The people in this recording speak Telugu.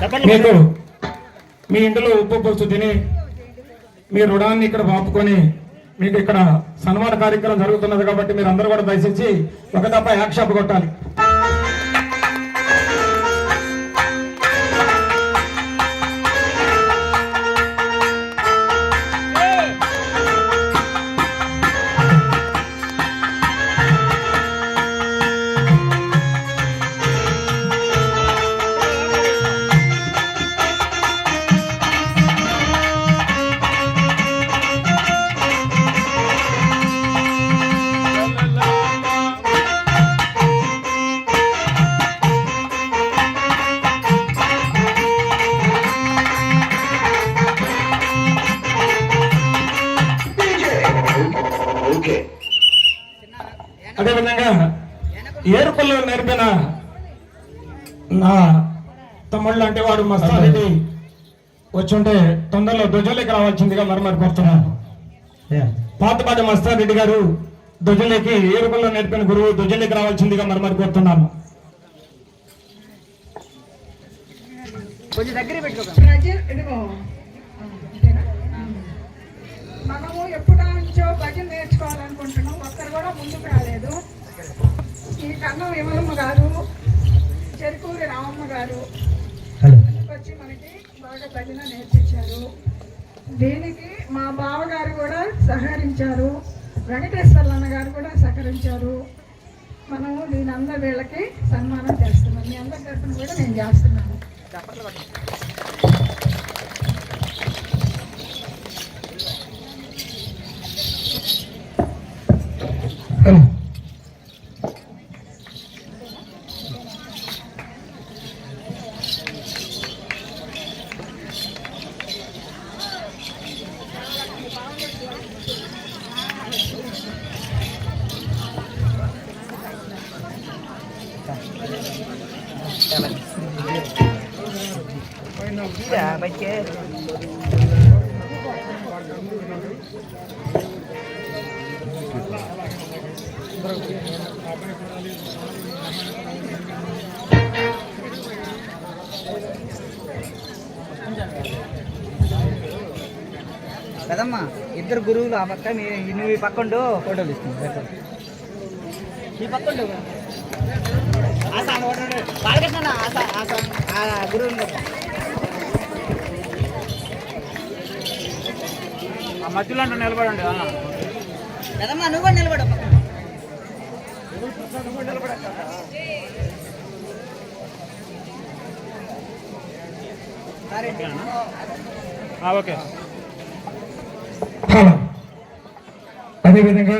మీకు మీ ఇంట్లో ఉప్పు పులుసు తిని మీ రుణాన్ని ఇక్కడ వాపుకొని మీకు ఇక్కడ సన్మాన కార్యక్రమం జరుగుతున్నది కాబట్టి మీరు అందరూ కూడా దయచేసి ఒక దప్ప యాక్షాప్ కొట్టాలి. అదేవిధంగా ఏరుపల్లి నేర్పిన నా తమ్ముళ్ళు అంటే వాడు మస్తారెడ్డి వచ్చుంటే తొందరలో ధ్వజంలోకి రావాల్సిందిగా మరి కోరుతున్నాను. పాతపాటి మస్తారెడ్డి గారు ధ్వజంలోకి ఏరుపల్లిలో నేర్పిన గురువు ధ్వజంలోకి రావాల్సిందిగా మరి కోరుతున్నాను. మనము ఎప్పుడు నుంచో భజన నేర్చుకోవాలనుకుంటున్నాం, ఒక్కరు కూడా ముందుకు రాలేదు. ఈ కన్నం విమలమ్మ గారు, చెరుకూరి రామమ్మ గారు వచ్చి మనకి బాగా భజన నేర్పించారు. దీనికి మా బావగారు కూడా సహకరించారు, వెంకటేశ్వర్లన్న గారు కూడా సహకరించారు. మనము దీని అందరి వీళ్ళకి సన్మానం చేస్తున్నాం. మీ అందరి తరఫున కూడా నేను చేస్తున్నాను. కదమ్మా, ఇద్దరు గురువులు ఆ పక్క, నువ్వు ఈ పక్కండు ఫోటోలు ఇస్తున్నావు. ఈ పక్కండు గురువు మధ్యలో నిలబడండి. కదమ్మా, నువ్వు కూడా నిలబడ. ఓకే. అదేవిధంగా